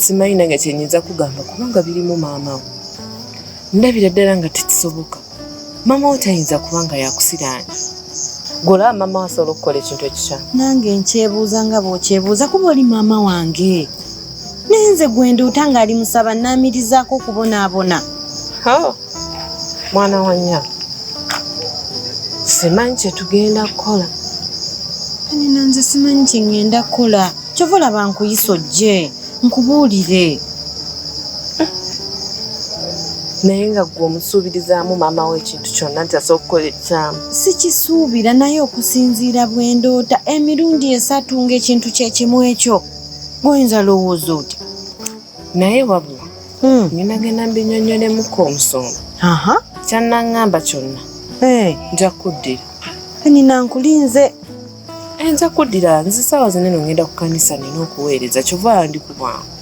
simanyi nange kyenyinza kugamba kubanga birimu maama wo. Ndabira ddala nga tekisoboka. Maama wo tayinza kubanga yakusiraanya. Gola maama wasobola okukola ekintu ekikyamu. Nange nkyebuuza nga bw'okyebuuza kuba oli maama wange. Nenze Gwendoota ng'ali musaba nnaamirizaako okubonaabona. Mwana wa nnyabo. Simanyi kye tugenda kukola. Ani nanze simanyi kye ngenda kukola. Kyova olaba nkuyisa ojje nkubuulire. Naye nga ggwe omusuubirizaamu maama we ekintu kyonna nti asobola okukola ekikyamu. Sikisuubira naye okusinziira Bwendoota emirundi 3 ng'ekintu kye kimu ekyo. Goyinza lowooza oti. Naye wabula nginagenda mbinnyonnyolemuko omusonga. Kyannangamba kyonna nja kuddira. Nina nkulinze. Nja kuddira nze ssaawa zinene ngenda ku kkanisa nina okuweereza kyova ndi kubwangu.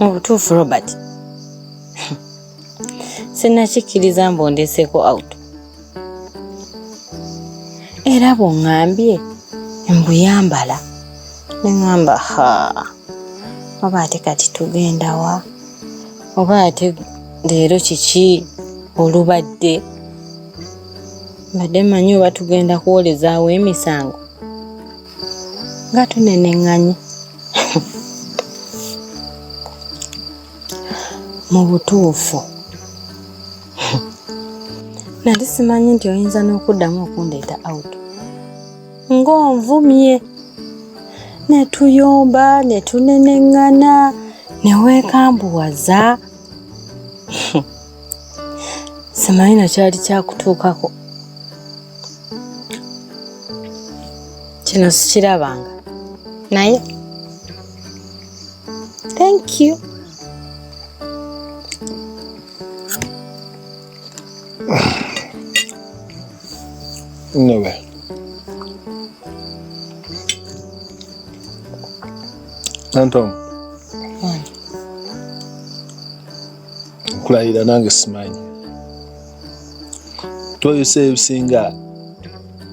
Obutuufu Robert. Sinnakikkiriza mbondeseeko out. Era bw'oŋŋambye mbuyambala. Ne ŋŋamba oba ate kati tugenda wa? Oba ate leero kiki olubadde? Mbadde mmanyi oba tugenda kuwolezaawo emisango. Nga tuneneŋŋanye. Mu butuufu nali simanyi nti oyinza n'okuddamu okundeeta out. Ng'onvumye ne tuyomba ne tuneneŋŋana ne weekambuwaza. Simanyi nakyali kyakutuukako. Kino sikirabanga naye thank you. No way. Anton. Kulayira nange simanyi. Twoyise ebisinga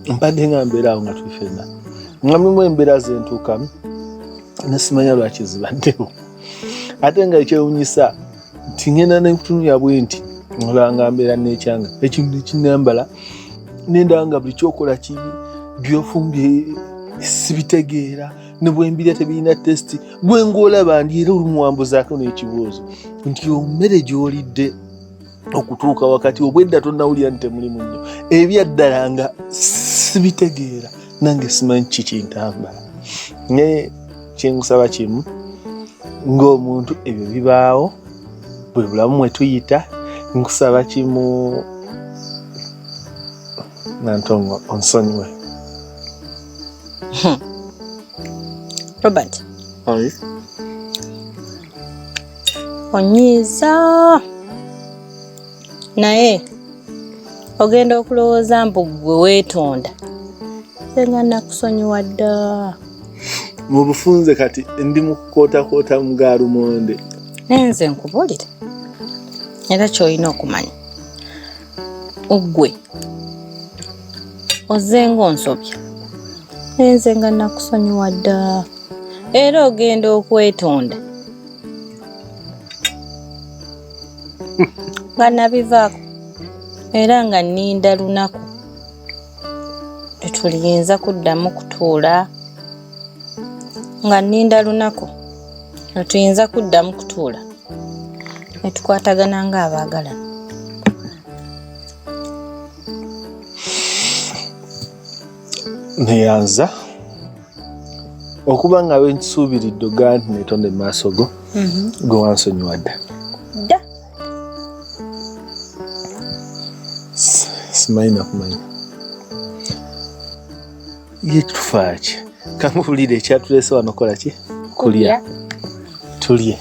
mpadde nga mbeera awo nga twifenna. Nga mulimu embeera zentuukamu nesimanya lwaki zibaddewo. Ate nga ekyewuunyisa nti ngenda n'ekutunulya bwe nti olanga mbeera n'ekyanga ekintu kinambala nenda nga buli kyokola kibi byofumbye sibitegeera ne bwembira tebirina testi bwengolaba ndi era olumuwambuzaako n'ekibuuzo nti ommere gy'olidde okutuuka wakati obwedda tonnawulira nti temulimu nnyo ebyaddala nga sibitegeera nange simanyi kikintambala. Naye kyengusaba kimu ng'omuntu ebyo bibaawo bwe bulamu mwe tuyita nkusaba kimu Nantongo onsonyiwe. Robert. Onyiza naye ogenda okulowooza mbu gwe weetonda. Senga nakusonyiwa dda. Mu bufunze kati ndi mu kukootakoota mu gaalumonde. Nenze nkubulire. Era ky'olina okumanya. Ogwe. Ozenga onsobya. Nenze nga nakusonyiwa dda. Era ogenda okwetonda. Nga nabivaako. Era nga nninda lunaku. Tetuliyinza kuddamu kutuula. Nga nninda lunaku. Tetuyinza kuddamu kutuula. Ne tukwatagana ng'abaagalana. neyanza okuba nga wensuubiridde ogaa nti netonde maaso go gwe wansonyiwa dda simanyi nakumanya ye tufaaki kamuwulire ekyatulese wano kola ki kulya tulye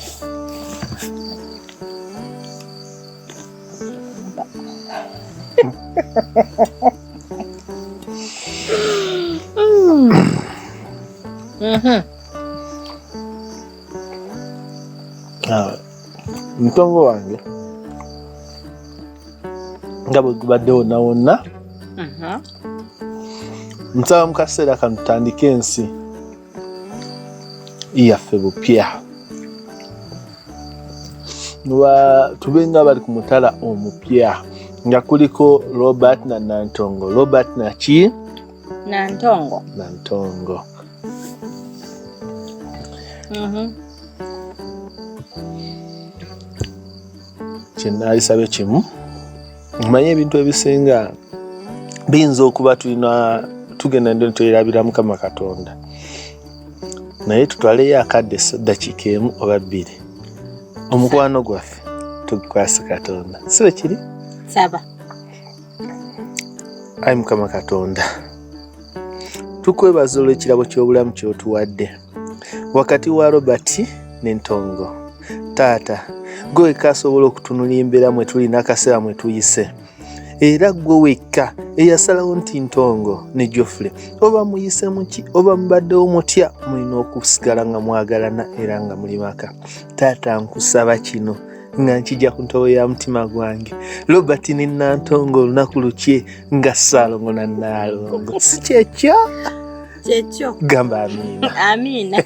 Mtongo wange nga bwe gubadde wonna wonna nsaba mu kaseera kano tutandike ensi yaffe bupya tube nga bali ku mutala omupya nga kuliko Robert na Nantongo. Robert na ki? Nantongo. Kyenalisabe kimu manye ebintu ebisinga biyinza okuba tugenda ndio tuyirabira Mukama Katonda naye tutwaleyo akadde dakiika emu oba bbiri omukwano gwaffe tugukwase Katonda sibe kiri saba ayi Mukama Katonda tukwebaza olw'ekirabo ky'obulamu kyotuwadde wakati wa Robert n'Entongo. Taata gwe kasobola okutunula embeera mwe tuli n'akaseera mwe tuyise era gwe wekka eyasalawo nti Ntongo ne Geoffrey oba muyise muki oba mubaddewo mutya mulina okusigala nga mwagalana era nga muli maka. Taata nkusaba kino nga nkijja ku ntobo ya mutima gwange Robert ne Nantongo olunaku lukye nga Ssaalongo na Nnaalongo si kyekyo gamba amiina. Amiina.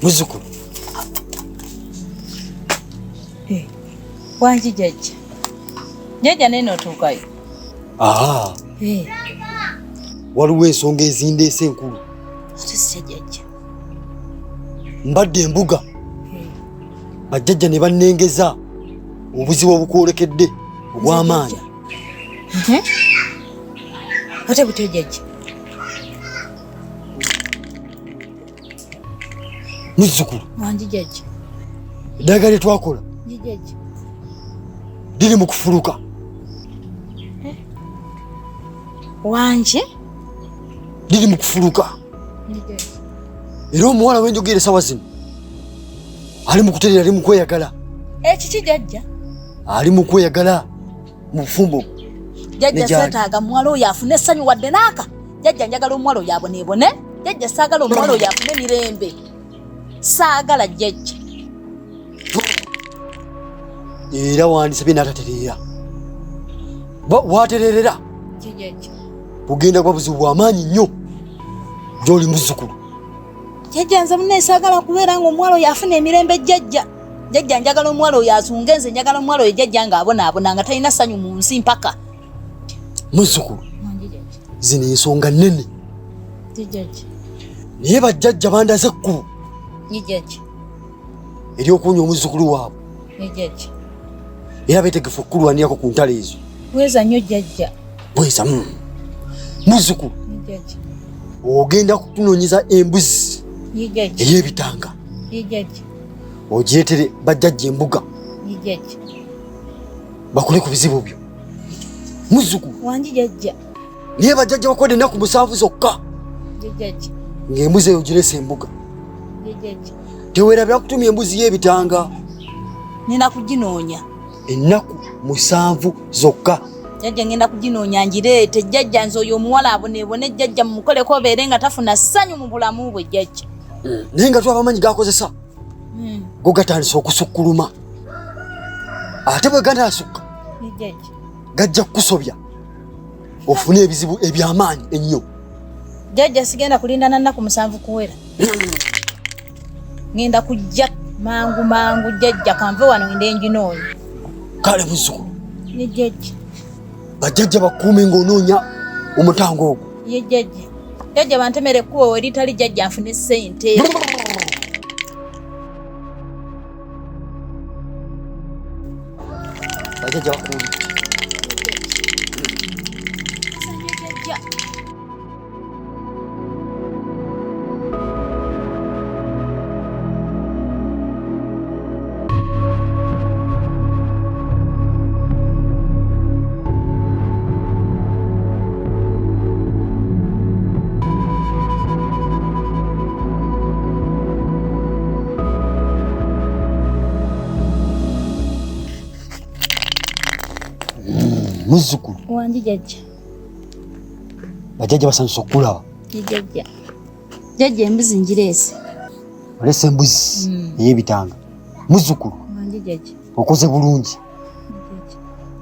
Muzukulu. Wanji jajja. Jajja nene otuukayo. Waliwo ensonga ezindeese enkulu. Ate si jajja. Mbadde embuga. Bajjajja ne bannengeza obuzibu obukwolekedde obw'amaanyi. Ate butyo jajja. Muzukulu. Wanji jajja. Eddagala lye twakola jajja liri mu kufuluka. Wanje Liri mu kufuluka. jajja. Era omuwala wenjogera esawa zino ali mu kutereera, ali mu kweyagala. Kiki jajja? Ali mu kweyagala mu bufumbo. Jajja seetaaga muwala oyo afune essanyu wadde n'aka. Jajja njagala omuwala oyo aboneebone. Jajja saagala omuwala oyo afune emirembe. Saagala jajja. Era wandisabye n'atatereera. Waatereerera Jajja. bugenda kuba buzibu bw'amaanyi nnyo gy'oli muzzukulu. Jajja nze munne saagala kubeera ng'omuwala oyo afuna emirembe jajja. Jajja njagala omuwala oyo asunge nze njagala omuwala oyo jajja ng'abonaabona nga talina ssanyu mu nsi mpaka. Muzzukulu, zino ensonga nnene. Naye bajjajja bandaze ekkubo ery'okuwonya omuzzukulu waabwe. Era beetegefu okukulwanirako ku ntalo ezo. Bweza nnyo jjajja. Bweza muzzukulu, ogenda kutunoonyeza embuzi ey'ebitanga. Ogireetere bajjajja embuga bakole ku bizibu byo. Muzzukulu, wangi jjajja. naye bajjajja bakodde ennaku 7 zokka ng'embuzi eyo giresa embuga. Teweerabira kutumya embuzi y'ebitanga. Nina kuginoonya. Ennaku 7 zokka. Jjajja ngenda kuginoonya ngireete. Jjajja nze oyo omuwala aboneebone jjajja mumukoleko obeere nga tafuna ssanyu mu bulamu bwe jjajja. Naye nga twaba amanyi gakozesa go gatandisa okusukkuluma. Ate bwe ganaasukka gajja kukusobya ofune ebizibu eby'amaanyi ennyo. Jjajja sigenda kulinda na nnaku 7 kuwera. Ngenda kujja mangu jjajja kanve wano ngenda enginoonya. Kale muzzukulu, Ye jjajja. bajjajja bakuume ng'onoonya omutango ogwo. Ye jjajja. Jjajja bantemere ekkubo eritali jjajja nfune ssente. Bajjajja bakuume. Muzzukulu, Wangi jjajja. bajjajja basanyusa okulaba. Ye jjajja. Jjajja embuzi ngireese. Olese embuzi ey'ebitanga. Muzzukulu, Wangi jjajja. okoze bulungi.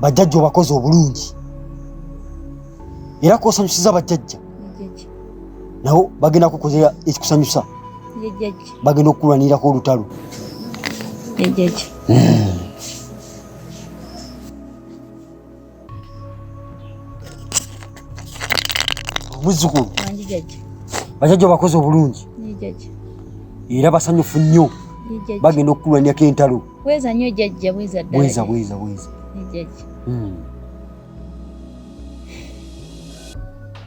Bajjajja obakoze obulungi. Era k'osanyusiza bajjajja nabo bagenda kukozera ekikusanyusa. Ye jjajja. Bagenda okukulwanirako olutalo. Ye jjajja. Muzzukulu, Wangi jjajja. bajjajja obakoze obulungi. Ye jjajja. Era basanyufu nnyo. Ye jjajja. Bagenda okukulwanirako entalo. Bweza nnyo jjajja, bweza ddala. Bweza. Ye jjajja.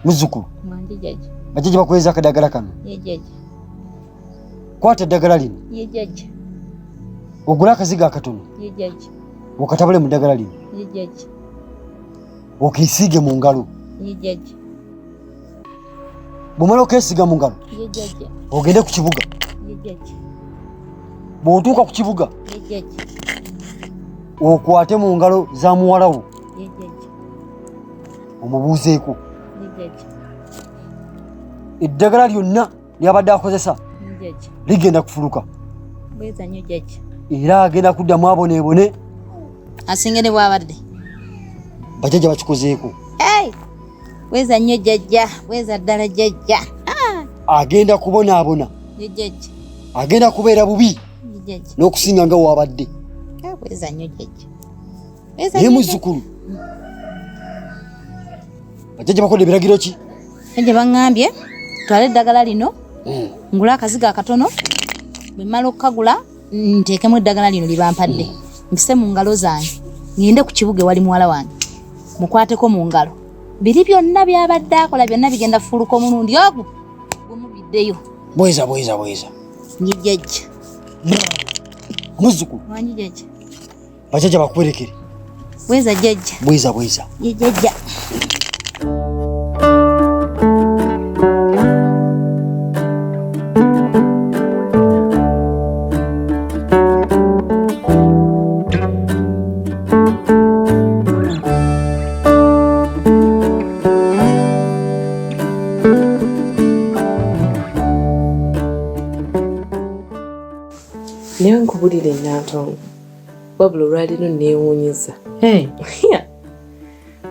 Muzzukulu, Wangi jjajja. bajjajja bakuweeza akadagala kano. Ye jjajja. Kwata eddagala lino, Ye jjajja. ogule akazigo akatono, Ye jjajja. okatabule mu ddagala lino, Ye jjajja. okiisiige mu ngalo. Ye jjajja. Bw'omala okeesiga mu ngalo, Ye jjajja. ogende ku kibuga. Ye jjajja. Bw'otuuka ku kibuga, Ye jjajja. okwate mu ngalo za muwala wo, Ye jjajja. omubuuzeeko. Ye jjajja. Eddagala lyonna ly'abadde akozesa Ye jjajja. ligenda kufuluka. Bweza nnyo jjajja. Era agenda kuddamu aboneebone. Asingere bw'abadde. Bajjajja bakikozeeko. Hey! Bweza nnyo jjajja, bweza ddala jjajja. Agenda kubonaabona. Ye jjajja. Agenda kubeera bubi Ye jjajja. n'okusinga nga wabadde. Bweza nnyo jjajja. Bweza Naye nnyo muzzukulu, bajjajja bakodde ebiragiro ki? jjajja baŋŋambye twale eddagala lino ngule akazigo akatono bwe mmala okukagula nteekemu eddagala lino libampadde mpise mu ngalo zange ngende ku kibuga ewali muwala wange mukwateko mu ngalo biri byonna byabadde akola byonna bigenda fuluka omulundi ogwo gwemubiddeyo. Bweza. Ye jjajja. muzzukulu Wanyi jjajja. bajjajja bakuwerekere. Bweza jjajja. Bweza. Ye jjajja. Newe nkubulire Nantongo wabula olwaliro neewuunyiza.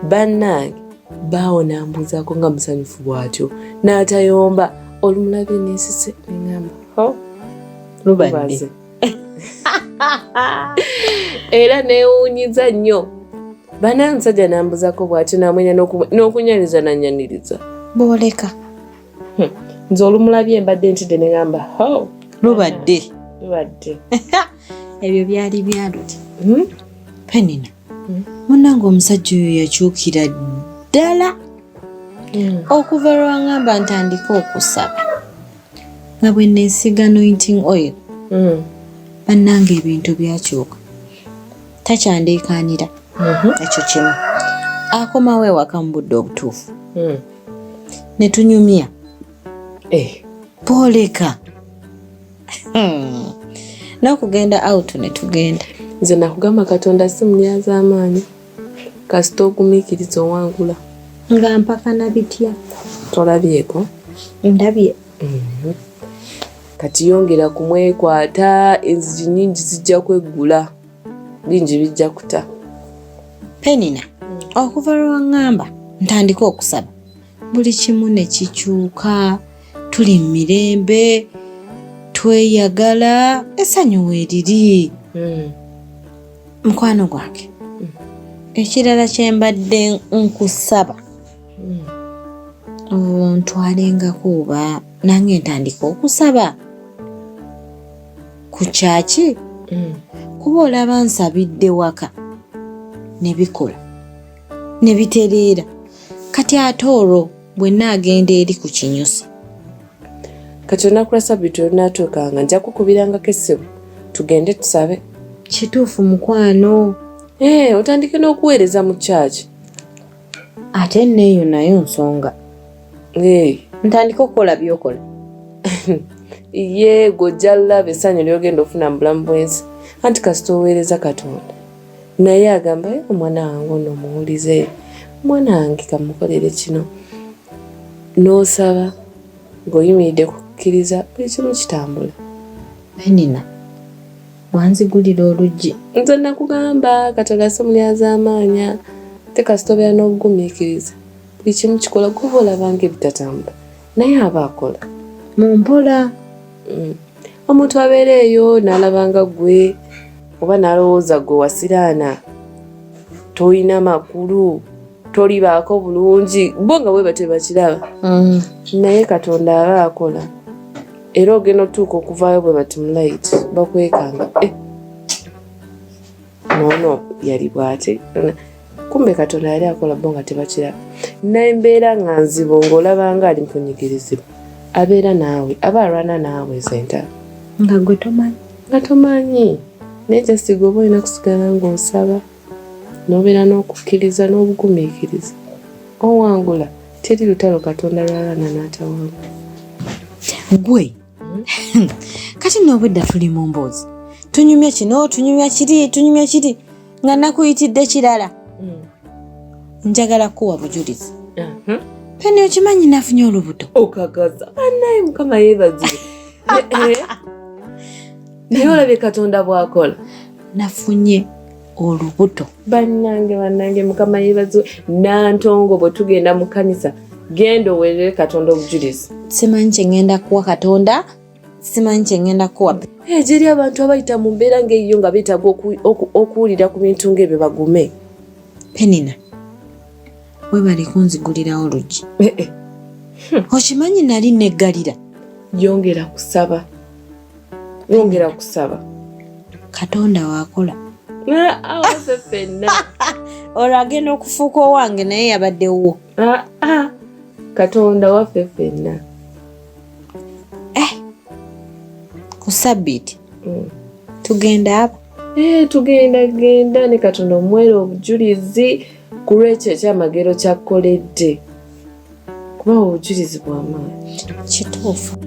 Bannange baawona mbuuzaako nga musanyufu bw'atyo n'atayomba olumulabye neesise neŋŋamba Lubadde. Era neewuunyiza nnyo. Banaye omusajja n'ambuzako bw'ati n'amwenya n'okunyaniza n'annyaniriza. Booleka. Nze olumulabye mbadde ntidde ne ngamba Lubadde. Ebyo byali byaluti. Penina. Munnange omusajja oyo yakyukira ddala. Okuva lwangamba ntandika okusaba nga bwe neesiga anointing oil. Bannange ebintu byakyuka. Takyandeekaanira. Ekyo kimu. Akomawo ewaka mu budde obutuufu. Ne tunyumya. Booleka. N'okugenda out ne tugenda. Nze nakugamba Katonda si mulyaza amaanyi. Kasita ogumiikiriza owangula. Nga mpaka nabitya. Tolabyeko? Ndabye. Kati yongera kumwekwata, enzigi nnyingi zijja kweggula. Bingi bijja kuta. Penina, okuva lwangamba ntandika okusaba. Buli kimu ne kikyuka. Tuli mu mirembe. Tweyagala. Essanyu weeriri. Mukwano gwange. Ekirala kye mbadde nkusaba. Ntwalengako oba nange ntandika okusaba. Ku kyaki? Kuba olaba nsabidde waka. Ne bikola. Ne bitereera. Kati ate olwo bwe naagenda eri ku kinyusi. Kati onaakula Sabbiiti olunatuukanga nja kukubirangako essebo. Tugende tusabe. Kituufu mukwano. Otandike n'okuweereza mu kyaki. Ate neeyo nayo nsonga. Ntandika okukola byokola. Ye gojja laba essanyu ly'ogenda ofuna mu bulamu bw'ensi. Anti kasita oweereza Katonda. Naye agamba omwana wange ono muwulize. Mwana wange kamukolere kino. N'osaba ng'oyimiridde kukkiriza buli kimu kitambula. Penina, wanzigulira oluggi. Nze nakugamba Katonda si mulyaza amaanya. Te kasita obeera n'obugumiikiriza. Buli kimu kikola kuba olabanga ebitatambula. Naye aba akola. Mu mpola. Omuntu abeera eyo n'alabanga ggwe oba n'alowooza ggwe wasiraana. Toyina makulu. Tolibaako bulungi. Bo nga bwe batyo bakiraba. Naye Katonda aba akola. Era ogenda otuuka okuvaayo bwe bati mu light. Bakwekanga. Noono yali bw'ate. Kumbe Katonda yali akola bo nga tebakiraba. Naye mbeera nga nzibu ng'olabanga ali mpunyigirizibwa. Abeera naawe. Aba alwana naawe zenta. Nga gwe tomanyi. Nga tomanyi. Naye kyasiga oba olina kusigala ng'osaba. N'obeera n'okukkiriza n'obugumiikiriza. Owangula. Teri lutalo Katonda lwalwana n'atawangula. Gwe. Kati n'obwedda tuli mu mboozi. Tunyumya kino, tunyumya kiri. Nga nakuyitidde kirala. Njagala kuwa bujulizi. Peni okimanyi nafunye olubuto. Okagaza. Bannaye Mukama yeebazire. Naye olabye Katonda bw'akola. Nafunye olubuto. Bannange Mukama yeebazire. Nantongo bwe tugenda mu kkanisa. Genda oweerere Katonda obujulizi. Simanyi kye ngenda kuwa Katonda. Simanyi kye ngenda kuwa. Gyeri abantu abayita mu mbeera ng'eyo nga beetaaga okuwulira ku bintu ng'ebyo bagume. Penina. Webali kunzigulirawo oluggi. Okimanyi nali neggalira. Yongera kusaba. Katonda waakola. Awase ffenna. Olwo agenda okufuuka owange naye yabaddewo. Katonda waffe ffenna. Ku Sabbiiti. Tugenda apa. Tugenda ne Katonda omuwere obujulizi ku lw'ekyo ekyamagero ky'akoledde. Kuba obujulizi bw'amaanyi. Kituufu.